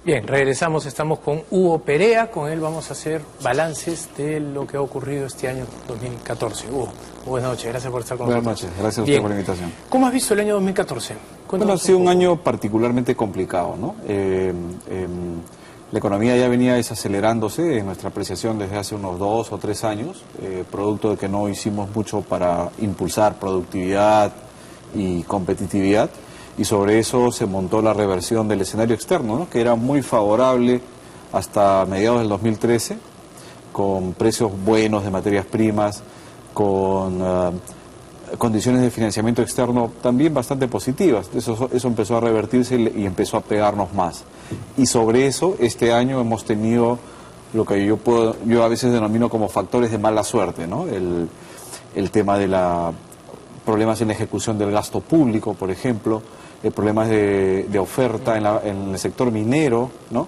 Bien, regresamos, estamos con Hugo Perea, con él vamos a hacer balances de lo que ha ocurrido este año 2014. Hugo, buenas noches, gracias por estar con nosotros. Buenas noches, gracias a usted por la invitación. ¿Cómo has visto el año 2014? Bueno, ha sido un año particularmente complicado, ¿no? La economía ya venía desacelerándose en nuestra apreciación desde hace unos 2 o 3 años, producto de que no hicimos mucho para impulsar productividad y competitividad, y sobre eso se montó la reversión del escenario externo, ¿no? Que era muy favorable hasta mediados del 2013, con precios buenos de materias primas, con condiciones de financiamiento externo también bastante positivas. Eso empezó a revertirse y empezó a pegarnos más. Y sobre eso, este año hemos tenido lo que yo a veces denomino como factores de mala suerte, ¿no? El tema de problemas en la ejecución del gasto público, por ejemplo, problemas de oferta en el sector minero, ¿no?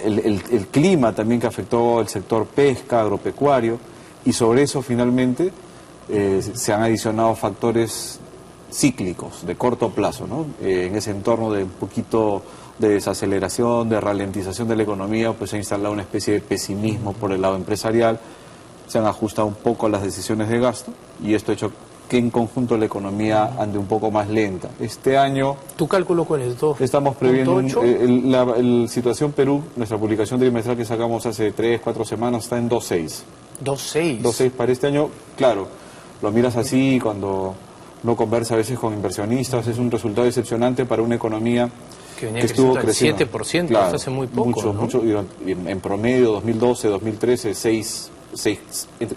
El clima también que afectó el sector pesca, agropecuario, y sobre eso finalmente se han adicionado factores cíclicos, de corto plazo, ¿no? En ese entorno de un poquito de desaceleración, de ralentización de la economía, pues se ha instalado una especie de pesimismo por el lado empresarial, se han ajustado un poco las decisiones de gasto, y esto ha hecho que en conjunto la economía ande un poco más lenta. Este año... ¿Tu cálculo cuál es? Estamos previendo la situación Perú, nuestra publicación trimestral que sacamos hace 3, 4 semanas, está en 2.6. 2.6. 2.6 para este año, claro, lo miras así cuando no conversa a veces con inversionistas, es un resultado decepcionante para una economía que estuvo creciendo 7%, claro, hasta hace muy poco, mucho, en promedio 2012, 2013,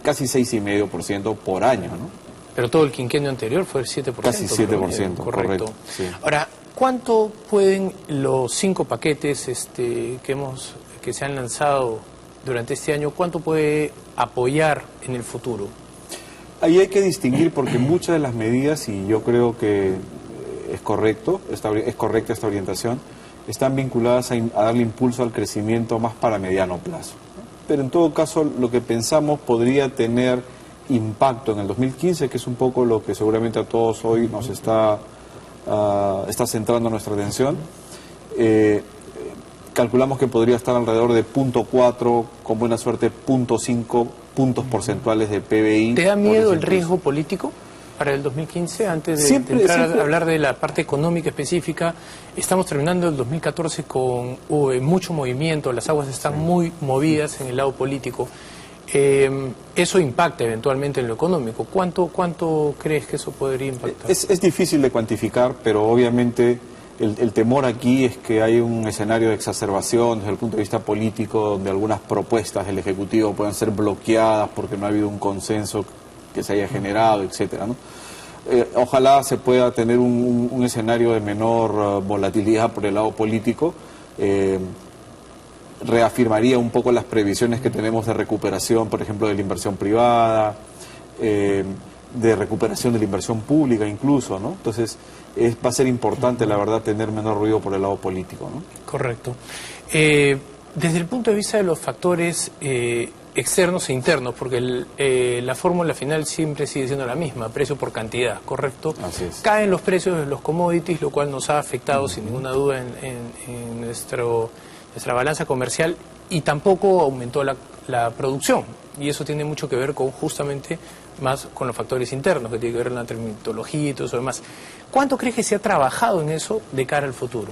casi 6,5% por año, ¿no? Pero todo el quinquenio anterior fue el 7%. Casi 7%, correcto. Sí. Ahora, ¿cuánto pueden los 5 paquetes que se han lanzado durante este año, cuánto puede apoyar en el futuro? Ahí hay que distinguir porque muchas de las medidas, y yo creo que es correcta esta orientación, están vinculadas a darle impulso al crecimiento más para mediano plazo. Pero en todo caso, lo que pensamos podría tener impacto en el 2015, que es un poco lo que seguramente a todos hoy nos está centrando nuestra atención. Calculamos que podría estar alrededor de 0,4, con buena suerte 0,5 puntos porcentuales de PBI. ¿Te da miedo el riesgo político para el 2015? Antes de entrar a hablar de la parte económica específica, estamos terminando el 2014 con mucho movimiento, las aguas están muy movidas en el lado político. Eso impacta eventualmente en lo económico. ¿Cuánto crees que eso podría impactar? Es difícil de cuantificar, pero obviamente el temor aquí es que hay un escenario de exacerbación desde el punto de vista político, donde algunas propuestas del Ejecutivo puedan ser bloqueadas porque no ha habido un consenso que se haya generado, etcétera, ¿no? Ojalá se pueda tener un escenario de menor volatilidad por el lado político. Reafirmaría un poco las previsiones que tenemos de recuperación, por ejemplo, de la inversión privada, de recuperación de la inversión pública incluso, ¿no? Entonces, va a ser importante, la verdad, tener menor ruido por el lado político, ¿no? Correcto. Desde el punto de vista de los factores externos e internos, porque la fórmula final siempre sigue siendo la misma, precio por cantidad, ¿correcto? Así es. Caen los precios de los commodities, lo cual nos ha afectado sin ninguna duda en nuestra balanza comercial, y tampoco aumentó la producción, y eso tiene mucho que ver con justamente más con los factores internos, que tiene que ver con la terminología y todo eso demás. ¿Cuánto crees que se ha trabajado en eso de cara al futuro?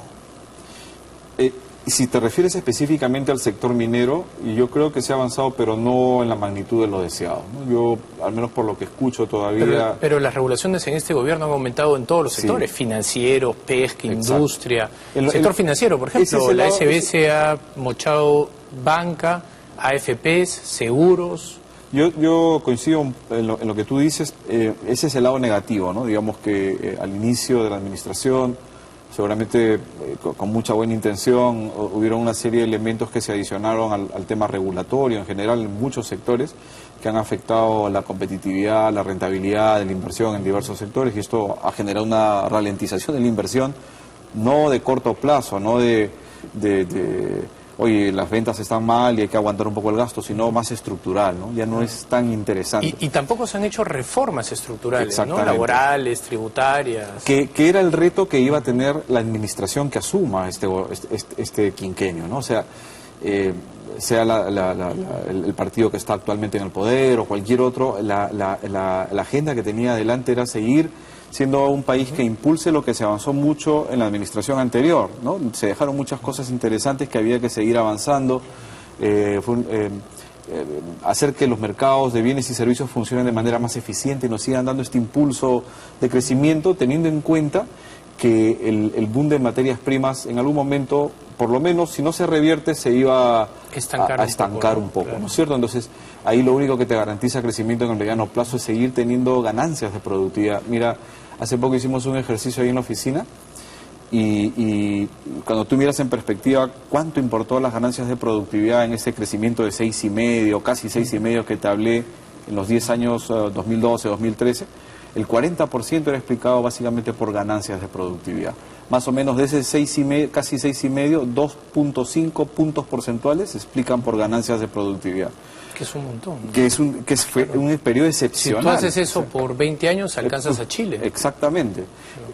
Si te refieres específicamente al sector minero, yo creo que se ha avanzado, pero no en la magnitud de lo deseado, ¿no? Yo, al menos por lo que escucho todavía... Pero las regulaciones en este gobierno han aumentado en todos los sectores, sí. Financieros, pesca, industria. El sector financiero, por ejemplo, la SBS ha mochado banca, AFPs, seguros... Yo coincido en lo que tú dices. Ese es el lado negativo, ¿no? Digamos que al inicio de la administración, seguramente con mucha buena intención, hubieron una serie de elementos que se adicionaron al tema regulatorio en general en muchos sectores, que han afectado la competitividad, la rentabilidad de la inversión en diversos sectores, y esto ha generado una ralentización de la inversión, no de corto plazo, no de oye, las ventas están mal y hay que aguantar un poco el gasto, sino más estructural, ¿no? Ya no es tan interesante. Y tampoco se han hecho reformas estructurales, ¿no? Laborales, tributarias. Que era el reto que iba a tener la administración que asuma este quinquenio, ¿no? O sea, sea el partido que está actualmente en el poder o cualquier otro, la agenda que tenía adelante era seguir siendo un país que impulse lo que se avanzó mucho en la administración anterior, ¿no? Se dejaron muchas cosas interesantes que había que seguir avanzando, hacer que los mercados de bienes y servicios funcionen de manera más eficiente y nos sigan dando este impulso de crecimiento, teniendo en cuenta que el boom de materias primas en algún momento, por lo menos, si no se revierte, se iba a estancar un poco, ¿no es cierto? Entonces, ahí lo único que te garantiza crecimiento en el mediano plazo es seguir teniendo ganancias de productividad. Mira, hace poco hicimos un ejercicio ahí en la oficina y cuando tú miras en perspectiva cuánto importó las ganancias de productividad en ese crecimiento de 6,5, casi 6,5 que te hablé en los 10 años 2012, 2013, el 40% era explicado básicamente por ganancias de productividad. Más o menos de ese 6,5, casi 6,5, 2,5 puntos porcentuales se explican por ganancias de productividad. Que es un montón, ¿no? Que fue un periodo excepcional. Si tú haces eso por 20 años, alcanzas a Chile. Exactamente.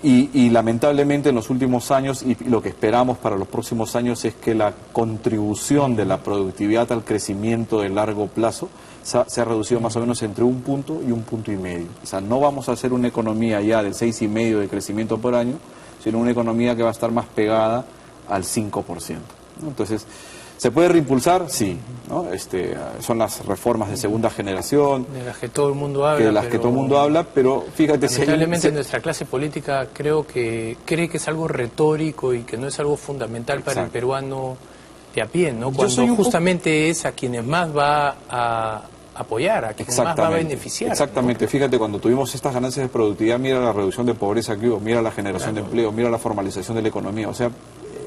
Y lamentablemente en los últimos años, y lo que esperamos para los próximos años, es que la contribución de la productividad al crecimiento de largo plazo se ha reducido más o menos entre 1 punto y 1,5 puntos. O sea, no vamos a hacer una economía ya del 6,5 de crecimiento por año, sino una economía que va a estar más pegada al 5%, ¿no? Entonces, ¿se puede reimpulsar? Sí, ¿no? Son las reformas de segunda generación. De las que todo el mundo habla. Que todo el mundo habla, pero fíjate... Lamentablemente nuestra clase política creo que cree que es algo retórico y que no es algo fundamental para el peruano de a pie, ¿no? Cuando justamente es a quienes más va a apoyar, a quienes más va a beneficiar. Exactamente, ¿no? Fíjate, cuando tuvimos estas ganancias de productividad, mira la reducción de pobreza que hubo, mira la generación de empleo, mira la formalización de la economía, o sea...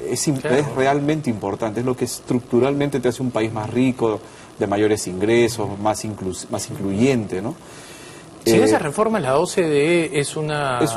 Es realmente importante, es lo que estructuralmente te hace un país más rico, de mayores ingresos, más incluyente, ¿no? Si esa reforma la OCDE es un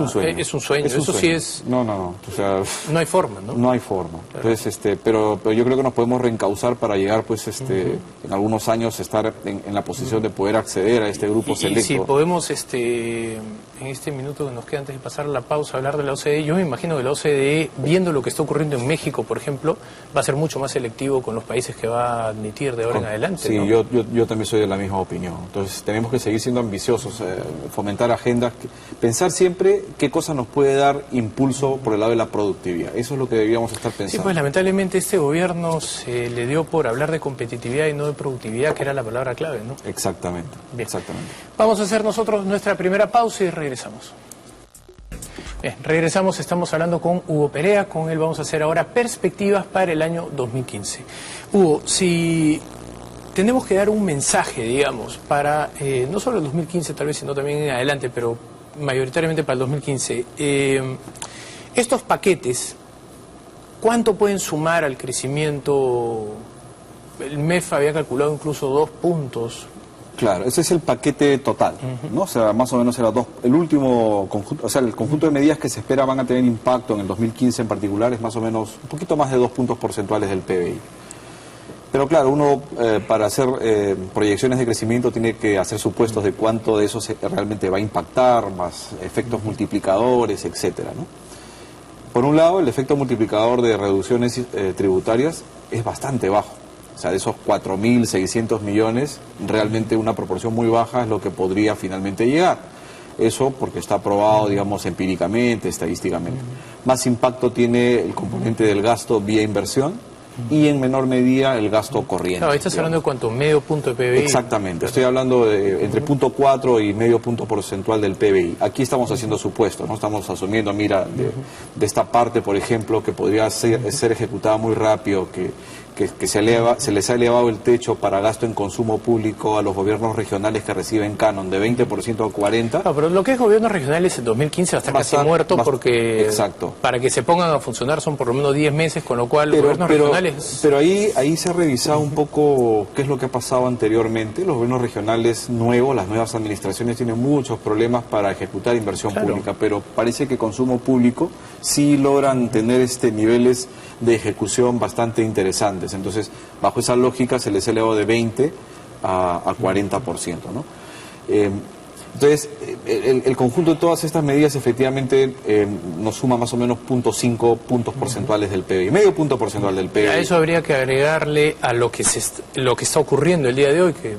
sueño. Eso sí es... No. O sea, no hay forma, ¿no? No hay forma. Claro. Entonces, pero yo creo que nos podemos reencauzar para llegar, pues, en algunos años estar en la posición de poder acceder a este grupo selecto. Y si podemos, en este minuto que nos queda antes de pasar la pausa, hablar de la OCDE, yo me imagino que la OCDE, viendo lo que está ocurriendo en México, por ejemplo, va a ser mucho más selectivo con los países que va a admitir de ahora en adelante, sí, ¿no? yo también soy de la misma opinión. Entonces, tenemos que seguir siendo ambiciosos, fomentar agendas, pensar siempre qué cosa nos puede dar impulso por el lado de la productividad. Eso es lo que debíamos estar pensando. Sí, pues lamentablemente este gobierno se le dio por hablar de competitividad y no de productividad, que era la palabra clave, ¿no? Exactamente. Bien. Exactamente. Vamos a hacer nosotros nuestra primera pausa y regresamos. Bien, regresamos, estamos hablando con Hugo Perea, con él vamos a hacer ahora perspectivas para el año 2015. Hugo, si tenemos que dar un mensaje, digamos, para no solo el 2015 tal vez, sino también en adelante, pero mayoritariamente para el 2015, estos paquetes, ¿cuánto pueden sumar al crecimiento? El MEF había calculado incluso 2 puntos. Claro, ese es el paquete total, ¿no? O sea, más o menos era el último conjunto, o sea, el conjunto de medidas que se espera van a tener impacto en el 2015 en particular es más o menos un poquito más de 2 puntos porcentuales del PBI. Pero claro, uno para hacer proyecciones de crecimiento tiene que hacer supuestos de cuánto de eso realmente va a impactar, más efectos multiplicadores, etcétera, ¿no? Por un lado, el efecto multiplicador de reducciones tributarias es bastante bajo. O sea, de esos 4.600 millones, realmente una proporción muy baja es lo que podría finalmente llegar. Eso porque está probado, digamos, empíricamente, estadísticamente. Más impacto tiene el componente del gasto vía inversión y en menor medida el gasto corriente. Claro, estás hablando de cuánto, medio punto de PBI. Exactamente, estoy hablando de entre 0,4 y medio punto porcentual del PBI. Aquí estamos haciendo supuestos, no estamos asumiendo, mira, de esta parte, por ejemplo, que podría ser ejecutada muy rápido, que se les ha elevado el techo para gasto en consumo público a los gobiernos regionales que reciben canon de 20% a 40%. No, pero lo que es gobiernos regionales en 2015 va a estar casi muerto porque exacto. Para que se pongan a funcionar son por lo menos 10 meses, con lo cual los gobiernos regionales... Pero ahí se ha revisado un poco qué es lo que ha pasado anteriormente. Los gobiernos regionales nuevos, las nuevas administraciones tienen muchos problemas para ejecutar inversión pública, pero parece que consumo público sí logran tener niveles de ejecución bastante interesantes. antes. Entonces, bajo esa lógica se les elevó de 20 a 40%, ¿no? Entonces, el conjunto de todas estas medidas efectivamente nos suma más o menos 0.5 puntos porcentuales del PBI, medio punto porcentual del PBI. A eso habría que agregarle a lo que está ocurriendo el día de hoy, que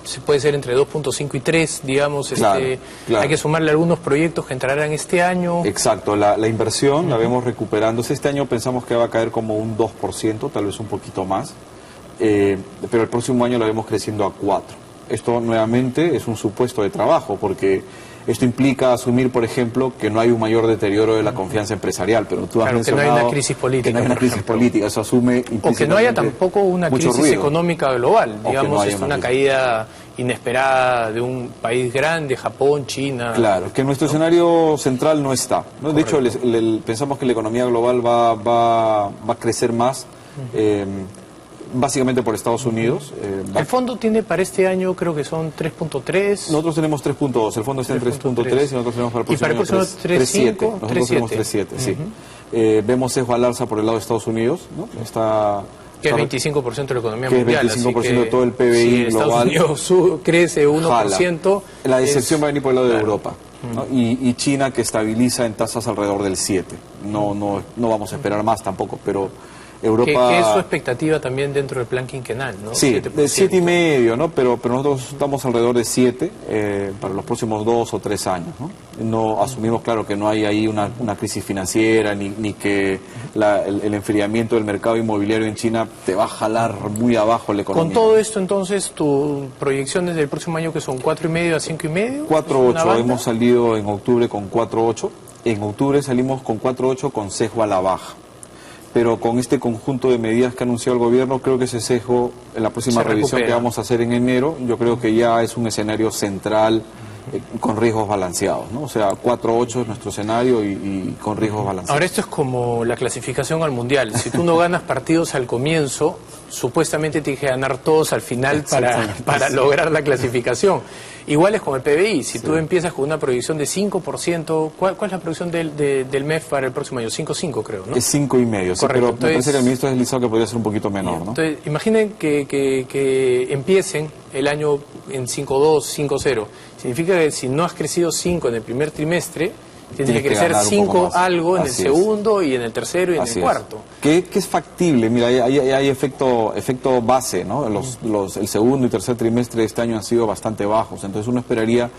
se puede ser entre 2.5 y 3, digamos. Claro. Hay que sumarle algunos proyectos que entrarán este año. Exacto, la inversión la vemos recuperándose. Este año pensamos que va a caer como un 2%, tal vez un poquito más, pero el próximo año la vemos creciendo a 4%. Esto nuevamente es un supuesto de trabajo, porque esto implica asumir, por ejemplo, que no hay un mayor deterioro de la confianza empresarial, pero tú has mencionado que no hay una crisis política. Que no hay una crisis política, eso asume o que no haya tampoco una crisis ruido económica global, digamos, no es una caída inesperada de un país grande, Japón, China. Claro, que nuestro escenario central no está, ¿no? De hecho, pensamos que la economía global va a crecer más, básicamente por Estados Unidos. El fondo tiene para este año, creo que son 3.3. Nosotros tenemos 3.2, el fondo está en 3.3 y nosotros tenemos para el próximo año 3.7. Nosotros tenemos 3.7, sí. Vemos sesgo al alza por el lado de Estados Unidos, ¿no? Que es 25% de la economía que mundial. Es 25% de todo el PBI si global. Estados Unidos crece 1%. La decepción va a venir por el lado de Europa, ¿no? Y China, que estabiliza en tasas alrededor del 7%. No vamos a esperar más tampoco, pero Europa... Que es su expectativa también dentro del plan quinquenal, ¿no? Sí, de 7,5, ¿no? Pero nosotros estamos alrededor de 7 para los próximos 2 o 3 años, ¿no? No asumimos, claro, que no hay ahí una crisis financiera, ni que el enfriamiento del mercado inmobiliario en China te va a jalar muy abajo la economía. Con todo esto, entonces, tu proyección desde el próximo año, que son 4,5 a 5,5. 4,8, hemos salido en octubre con 4,8. En octubre salimos con 4,8 con sesgo a la baja. Pero con este conjunto de medidas que ha anunciado el gobierno, creo que ese sesgo, en la próxima revisión que vamos a hacer en enero, yo creo que ya es un escenario central con riesgos balanceados, ¿no? O sea, 4,8 es nuestro escenario y con riesgos balanceados. Ahora, esto es como la clasificación al Mundial. Si tú no ganas partidos al comienzo, supuestamente tienes que ganar todos al final para lograr la clasificación. Igual es con el PBI. Si tú empiezas con una proyección de 5%, ¿cuál es la proyección del MEF para el próximo año? 5,5 creo, ¿no? Es 5,5, sí, pero me parece que el ministro ha deslizado que podría ser un poquito menor, ¿no? Entonces, imaginen que empiecen el año en 5,2, 5,0 Significa que si no has crecido 5 en el primer trimestre, tienes que crecer 5 algo en el segundo y en el tercero y en el cuarto. Que es factible. Mira, hay efecto base, ¿no? El segundo y tercer trimestre de este año han sido bastante bajos. Entonces uno esperaría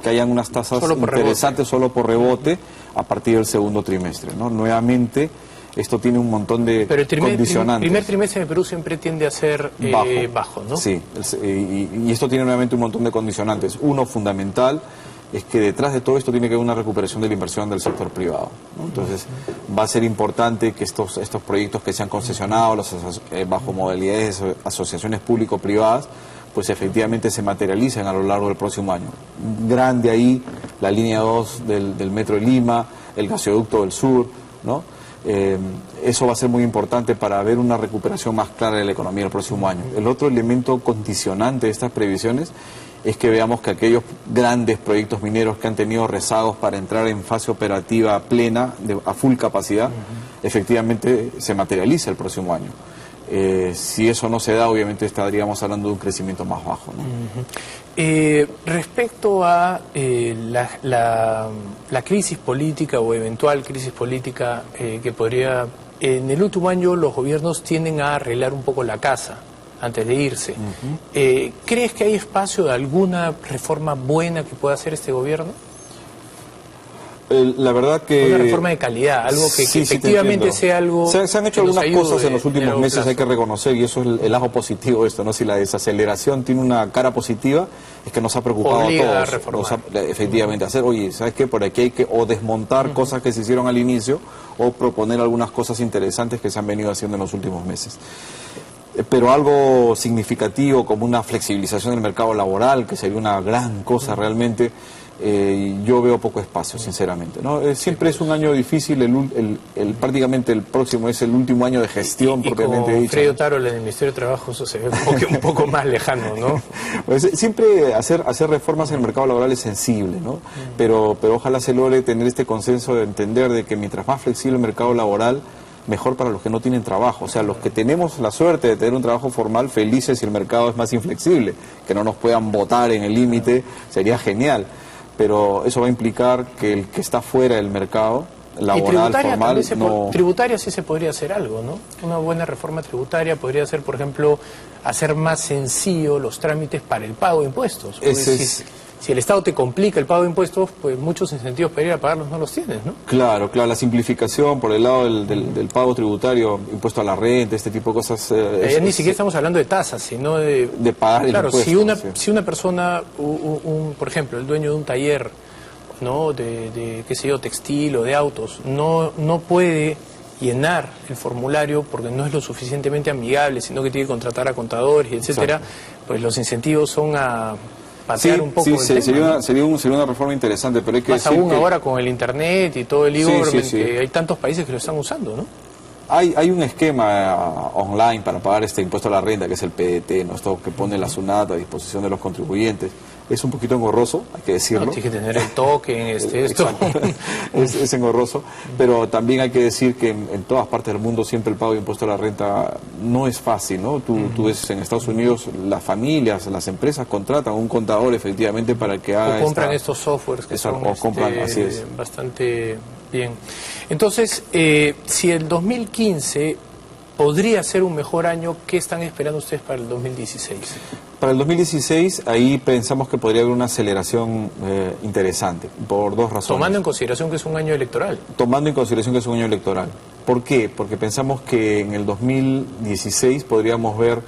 que hayan unas tasas interesantes solo por rebote a partir del segundo trimestre, ¿no? Nuevamente, esto tiene un montón de condicionantes. El primer trimestre en Perú siempre tiende a ser bajo, ¿no? Sí, y esto tiene nuevamente un montón de condicionantes. Uno fundamental es que detrás de todo esto tiene que haber una recuperación de la inversión del sector privado, ¿no? Entonces va a ser importante que estos proyectos que se han concesionado bajo modalidades de asociaciones público-privadas, pues efectivamente se materialicen a lo largo del próximo año. Grande ahí la línea 2 del Metro de Lima, el gasoducto del sur, ¿no? Eso va a ser muy importante para ver una recuperación más clara de la economía el próximo año. El otro elemento condicionante de estas previsiones es que veamos que aquellos grandes proyectos mineros que han tenido rezagos para entrar en fase operativa plena, a full capacidad, efectivamente se materializa el próximo año. Si eso no se da, obviamente estaríamos hablando de un crecimiento más bajo, ¿no? Respecto a la crisis política o eventual crisis política que podría... En el último año los gobiernos tienden a arreglar un poco la casa antes de irse. ¿Crees que hay espacio de alguna reforma buena que pueda hacer este gobierno? La verdad que... Una reforma de calidad, algo que efectivamente sea algo... Se han hecho algunas cosas en los últimos meses, hay que reconocer, y eso es el lado positivo de esto, ¿no? Si la desaceleración tiene una cara positiva, es que nos ha preocupado a todos. Efectivamente, hacer, oye, ¿sabes qué? Por aquí hay que o desmontar cosas que se hicieron al inicio, o proponer algunas cosas interesantes que se han venido haciendo en los últimos meses. Pero algo significativo como una flexibilización del mercado laboral, que sería una gran cosa realmente, yo veo poco espacio, sinceramente, ¿no? Siempre es un año difícil, prácticamente el próximo es el último año de gestión propiamente dicha. Y con Fredo Tárol en el Ministerio de Trabajo eso se ve un poco más lejano, ¿no? Pues, siempre hacer reformas en el mercado laboral es sensible, ¿no? Pero ojalá se logre tener este consenso de entender de que mientras más flexible el mercado laboral, mejor para los que no tienen trabajo. O sea, los que tenemos la suerte de tener un trabajo formal, felices si el mercado es más inflexible, que no nos puedan botar en el límite, sería genial. Pero eso va a implicar que el que está fuera del mercado laboral, formal, tributaria sí se podría hacer algo, ¿no? Una buena reforma tributaria podría ser, por ejemplo, hacer más sencillo los trámites para el pago de impuestos. Si el Estado te complica el pago de impuestos, pues muchos incentivos para ir a pagarlos no los tienes, ¿no? Claro, la simplificación por el lado del pago tributario, impuesto a la renta, este tipo de cosas... ni siquiera estamos hablando de tasas, sino de pagar el impuesto. Si una persona, por ejemplo, el dueño de un taller, ¿no?, qué sé yo, textil o de autos, no puede llenar el formulario porque no es lo suficientemente amigable, sino que tiene que contratar a contadores, etcétera, pues los incentivos son a patear un poco el tema. Sería una reforma interesante, pero hay que decir que... ahora con el internet y todo el e-government, que hay tantos países que lo están usando, ¿no? Hay un esquema online para pagar este impuesto a la renta, que es el PDT, ¿no? Esto que pone la SUNAT a disposición de los contribuyentes. Es un poquito engorroso, hay que decirlo. No, tiene que tener el token, esto. es engorroso, pero también hay que decir que en todas partes del mundo siempre el pago de impuesto a la renta no es fácil, ¿no? Tú ves en Estados Unidos, las familias, las empresas contratan un contador efectivamente para que haga... O compran estos softwares que son así es. Bastante bien. Entonces, si el 2015 podría ser un mejor año, ¿qué están esperando ustedes para el 2016? Para el 2016, ahí pensamos que podría haber una aceleración interesante, por dos razones. Tomando en consideración que es un año electoral. Tomando en consideración que es un año electoral. ¿Por qué? Porque pensamos que en el 2016 podríamos ver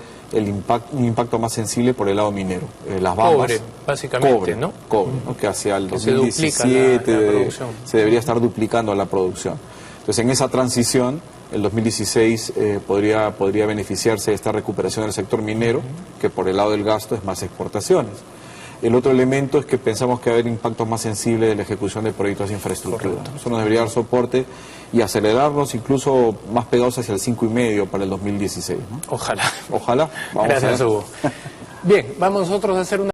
un impacto más sensible por el lado minero. Las bambas, cobre, básicamente, ¿no? Cobre, ¿no? Que hacia el 2017 se debería estar duplicando la producción. Entonces, en esa transición, el 2016 podría beneficiarse de esta recuperación del sector minero, que por el lado del gasto es más exportaciones. El otro elemento es que pensamos que va a haber impactos más sensibles de la ejecución de proyectos de infraestructura. Correcto. Eso nos debería dar soporte y acelerarnos incluso más pegados hacia el 5,5 para el 2016, ¿no? Ojalá. Ojalá. Gracias, Hugo. Bien, vamos nosotros a hacer una...